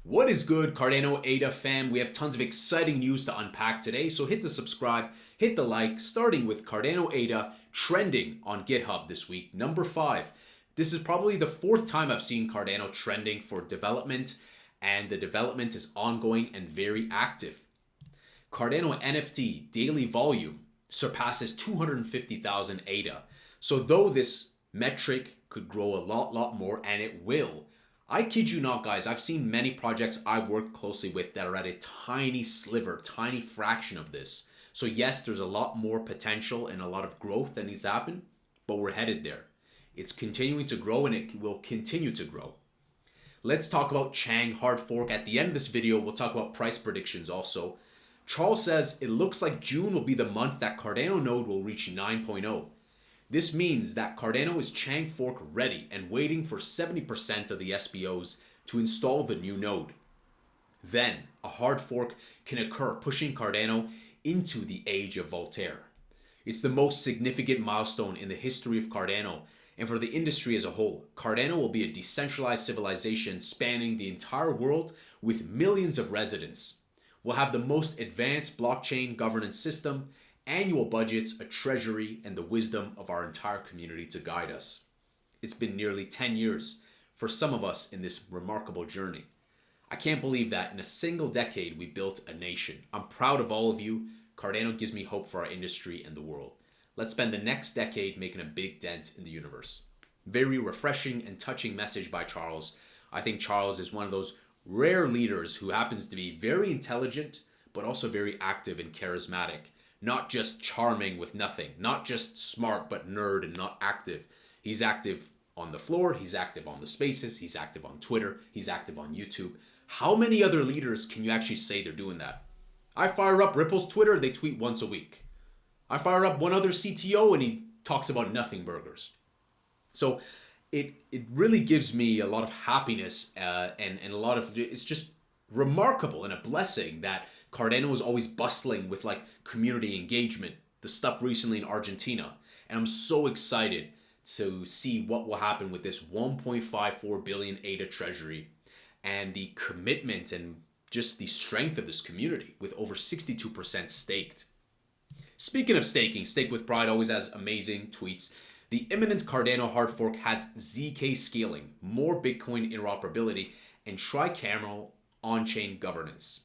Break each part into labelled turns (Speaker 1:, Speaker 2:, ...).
Speaker 1: What is good, Cardano ADA fam? We have tons of exciting news to unpack today, so hit the subscribe, hit the like, starting with Cardano ADA trending on GitHub this week, number 5. This is probably the 4th time I've seen Cardano trending for development, and the development is ongoing and very active. Cardano NFT daily volume surpasses 250,000 ADA. So though this metric could grow a lot more, and it will, I kid you not, guys, I've seen many projects I've worked closely with that are at a tiny sliver, tiny fraction of this. So yes, there's a lot more potential and a lot of growth that needs to happen, but we're headed there. It's continuing to grow and it will continue to grow. Let's talk about Chang Hard Fork. At the end of this video, we'll talk about price predictions also. Charles says it looks like June will be the month that Cardano node will reach 9.0. This means that Cardano is Chang Fork ready and waiting for 70% of the SBOs to install the new node. Then a hard fork can occur, pushing Cardano into the age of Voltaire. It's the most significant milestone in the history of Cardano and for the industry as a whole. Cardano will be a decentralized civilization spanning the entire world with millions of residents. We'll have the most advanced blockchain governance system, annual budgets, a treasury, and the wisdom of our entire community to guide us. It's been nearly 10 years for some of us in this remarkable journey. I can't believe that in a single decade we built a nation. I'm proud of all of you. Cardano gives me hope for our industry and the world. Let's spend the next decade making a big dent in the universe. Very refreshing and touching message by Charles. I think Charles is one of those rare leaders who happens to be very intelligent, but also very active and charismatic. Not just charming with nothing, not just smart but nerd and not active. He's active on the floor, he's active on the spaces, he's active on Twitter, he's active on YouTube. How many other leaders can you actually say they're doing that? I fire up Ripple's Twitter, they tweet once a week. I fire up one other CTO and he talks about nothing burgers. So it really gives me a lot of happiness and a lot of, it's just remarkable and a blessing that Cardano is always bustling with like community engagement, the stuff recently in Argentina. And I'm so excited to see what will happen with this 1.54 billion ADA treasury and the commitment and just the strength of this community with over 62% staked. Speaking of staking, Stake with Pride always has amazing tweets. The imminent Cardano hard fork has ZK scaling, more Bitcoin interoperability, and tricameral on-chain governance.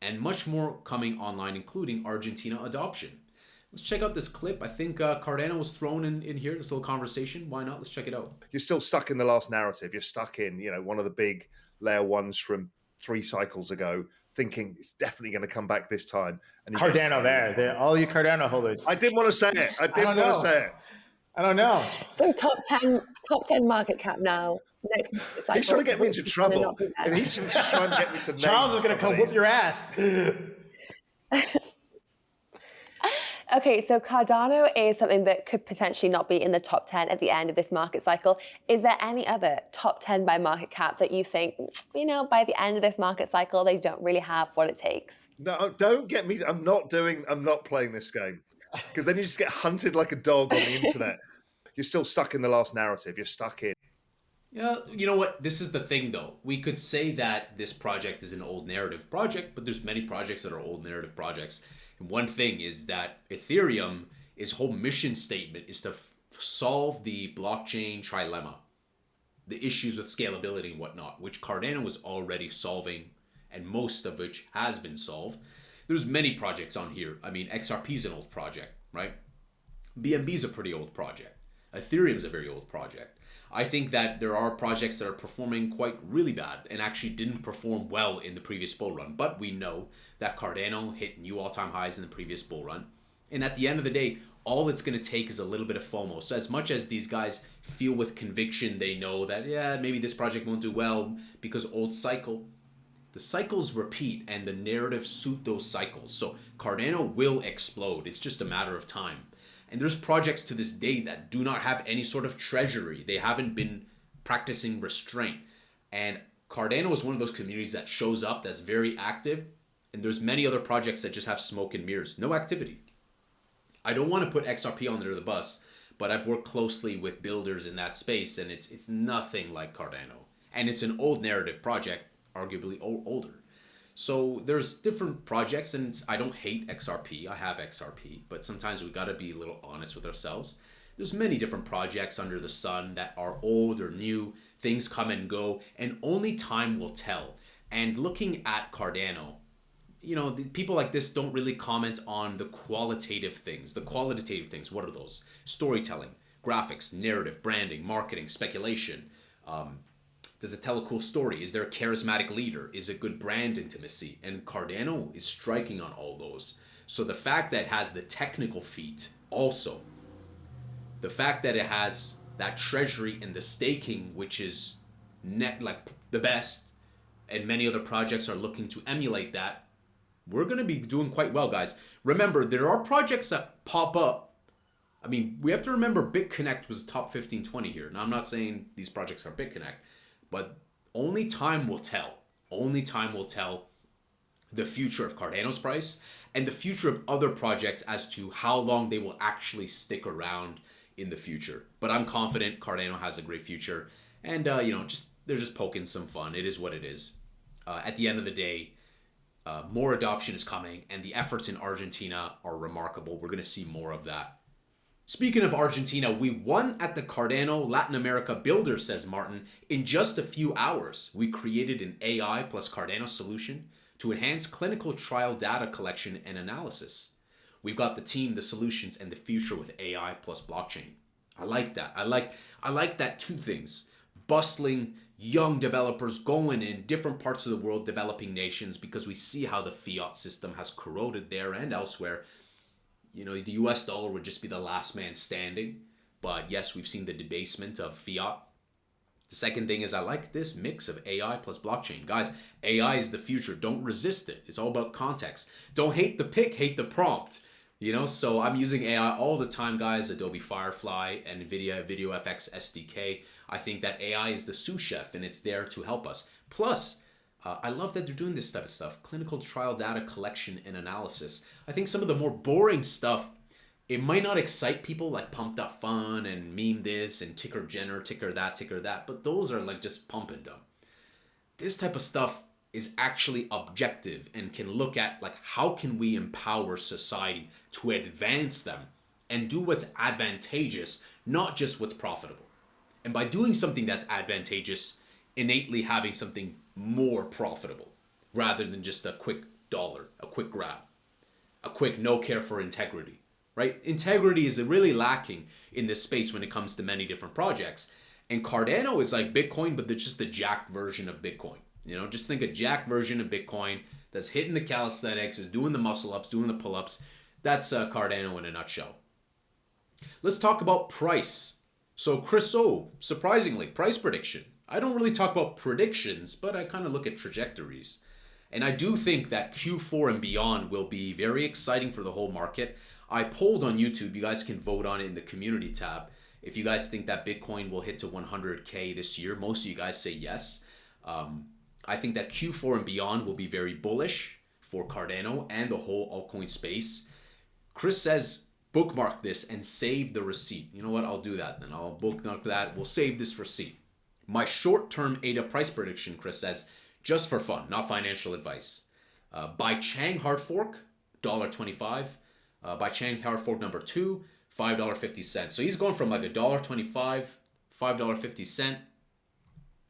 Speaker 1: And much more coming online, including Argentina adoption. Let's check out this clip. I think Cardano was thrown in here, this little conversation. Why not? Let's check it out.
Speaker 2: You're still stuck in the last narrative. You're stuck in, one of the big layer ones from 3 cycles ago, thinking it's definitely going to come back this time. And
Speaker 3: Cardano they're all you Cardano holders.
Speaker 2: I didn't want to say it. I don't know.
Speaker 4: So top 10 market cap now. Next cycle.
Speaker 2: He's trying to get me into trouble. He's just trying to get me to
Speaker 3: Charles is going to come whoop your ass.
Speaker 4: Okay, so Cardano is something that could potentially not be in the top 10 at the end of this market cycle. Is there any other top 10 by market cap that you think, by the end of this market cycle, they don't really have what it takes?
Speaker 2: No, don't get me. I'm not playing this game, because then you just get hunted like a dog on the internet. You're still stuck in the last narrative. You're stuck in.
Speaker 1: Yeah, you know what? This is the thing, though. We could say that this project is an old narrative project, but there's many projects that are old narrative projects. And one thing is that Ethereum, its whole mission statement is to solve the blockchain trilemma, the issues with scalability and whatnot, which Cardano was already solving, and most of which has been solved. There's many projects on here. I mean, XRP is an old project, right? BNB is a pretty old project. Ethereum is a very old project. I think that there are projects that are performing quite really bad and actually didn't perform well in the previous bull run. But we know that Cardano hit new all-time highs in the previous bull run. And at the end of the day, all it's going to take is a little bit of FOMO. So as much as these guys feel with conviction, they know that, maybe this project won't do well because old cycle, the cycles repeat and the narratives suit those cycles. So Cardano will explode. It's just a matter of time. And there's projects to this day that do not have any sort of treasury. They haven't been practicing restraint. And Cardano is one of those communities that shows up, that's very active. And there's many other projects that just have smoke and mirrors, no activity. I don't want to put XRP under the bus, but I've worked closely with builders in that space, and it's nothing like Cardano. And it's an old narrative project. arguably older. So there's different projects, and I don't hate XRP. I have XRP, but sometimes we got to be a little honest with ourselves. There's many different projects under the sun that are old or new. Things come and go, and only time will tell. And looking at Cardano, you know, the people like this don't really comment on the qualitative things. The qualitative things, what are those? Storytelling, graphics, narrative, branding, marketing, speculation. Does it tell a cool story? Is there a charismatic leader? Is it good brand intimacy? And Cardano is striking on all those. So the fact that it has the technical feat also, the fact that it has that treasury and the staking, which is like the best, and many other projects are looking to emulate that, we're going to be doing quite well, guys. Remember, there are projects that pop up. I mean, we have to remember BitConnect was top 15, 20 here. Now, I'm not saying these projects are BitConnect, but only time will tell. Only time will tell the future of Cardano's price and the future of other projects as to how long they will actually stick around in the future. But I'm confident Cardano has a great future. And, you know, they're just poking some fun. It is what it is. At the end of the day, more adoption is coming, and the efforts in Argentina are remarkable. We're going to see more of that. Speaking of Argentina, we won at the Cardano Latin America Builder, says Martin. In just a few hours, we created an AI plus Cardano solution to enhance clinical trial data collection and analysis. We've got the team, the solutions, and the future with AI plus blockchain. I like that. I like that two things. Bustling young developers going in different parts of the world, developing nations, because we see how the fiat system has corroded there and elsewhere. You know, the US dollar would just be the last man standing. But yes, we've seen the debasement of fiat. The second thing is I like this mix of AI plus blockchain. Guys, AI is the future. Don't resist it. It's all about context. Don't hate the pick, hate the prompt. You know, so I'm using AI all the time, guys. Adobe Firefly and NVIDIA VideoFX SDK. I think that AI is the sous chef, and it's there to help us. Plus, I love that they're doing this type of stuff. Clinical trial data collection and analysis. I think some of the more boring stuff, it might not excite people, like pump.fun and meme this and ticker Jenner, ticker that. But those are like just pump and dump. This type of stuff is actually objective and can look at like how can we empower society to advance them and do what's advantageous, not just what's profitable. And by doing something that's advantageous, innately having something more profitable rather than just a quick dollar, a quick grab, a quick no care for integrity, right? Integrity is really lacking in this space when it comes to many different projects. And Cardano is like Bitcoin, but they're just the jacked version of Bitcoin. You know, just think a jacked version of Bitcoin that's hitting the calisthenics, is doing the muscle ups, doing the pull ups. That's Cardano in a nutshell. Let's talk about price. So Chris O, surprisingly, price prediction. I don't really talk about predictions, but I kind of look at trajectories. And I do think that Q4 and beyond will be very exciting for the whole market. I polled on YouTube. You guys can vote on it in the community tab. If you guys think that Bitcoin will hit to 100K this year, most of you guys say yes. I think that Q4 and beyond will be very bullish for Cardano and the whole altcoin space. Chris says, bookmark this and save the receipt. You know what? I'll do that then. I'll bookmark that. We'll save this receipt. My short-term ADA price prediction, Chris says, just for fun, not financial advice. By Chang Hard Fork, $1.25. By Chang Hard Fork number 2, $5.50. So he's going from like $1.25, $5.50.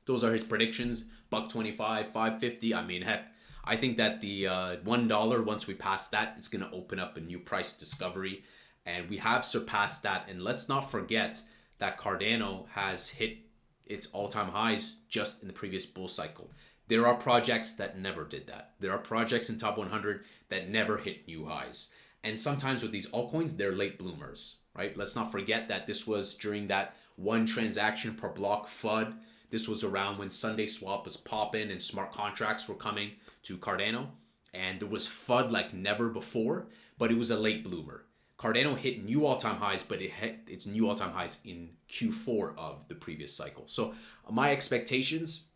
Speaker 1: Those are his predictions. $1.25, $5.50. I mean, heck, I think that the $1, once we pass that, it's going to open up a new price discovery. And we have surpassed that. And let's not forget that Cardano has hit its all-time highs just in the previous bull cycle. There are projects that never did that. There are projects in top 100 that never hit new highs. And sometimes with these altcoins, they're late bloomers, right? Let's not forget that this was during that one transaction per block FUD. This was around when Sunday Swap was popping and smart contracts were coming to Cardano. And there was FUD like never before, but it was a late bloomer. Cardano hit new all-time highs, but it hit its new all-time highs in Q4 of the previous cycle. So my expectations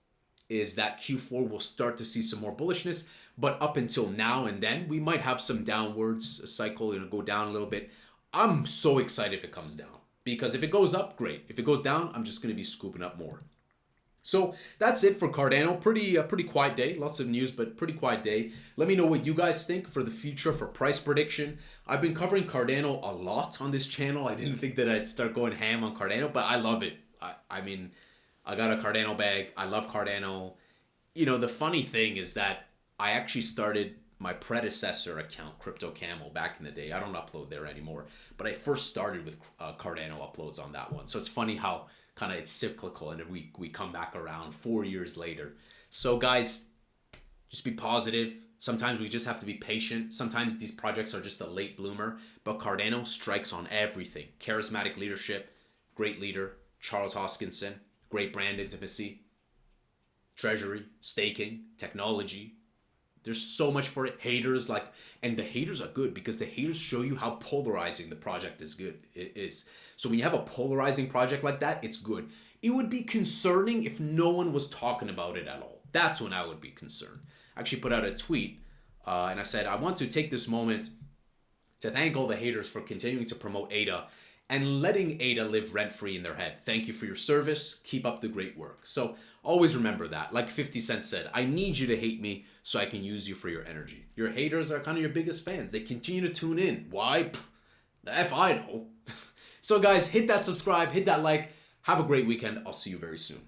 Speaker 1: is that Q4 will start to see some more bullishness, but up until now and then, we might have some downwards, a cycle, go down a little bit. I'm so excited if it comes down, because if it goes up, great. If it goes down, I'm just going to be scooping up more. So that's it for Cardano. Pretty quiet day. Lots of news, but pretty quiet day. Let me know what you guys think for the future for price prediction. I've been covering Cardano a lot on this channel. I didn't think that I'd start going ham on Cardano, but I love it. I mean, I got a Cardano bag. I love Cardano. You know, the funny thing is that I actually started my predecessor account, Crypto Camel, back in the day. I don't upload there anymore, but I first started with Cardano uploads on that one. So it's funny how kind of it's cyclical, and we come back around 4 years later. So guys, just be positive. Sometimes we just have to be patient. Sometimes these projects are just a late bloomer, but Cardano strikes on everything. Charismatic leadership, great leader, Charles Hoskinson, great brand intimacy, treasury, staking, technology. There's so much for it. Haters, and the haters are good because the haters show you how polarizing the project is. So when you have a polarizing project like that, it's good. It would be concerning if no one was talking about it at all. That's when I would be concerned. I actually put out a tweet and I said, I want to take this moment to thank all the haters for continuing to promote ADA and letting ADA live rent-free in their head. Thank you for your service. Keep up the great work. So always remember that. Like 50 Cent said, I need you to hate me so I can use you for your energy. Your haters are kind of your biggest fans. They continue to tune in. Why? The F I know. So guys, hit that subscribe, hit that like. Have a great weekend. I'll see you very soon.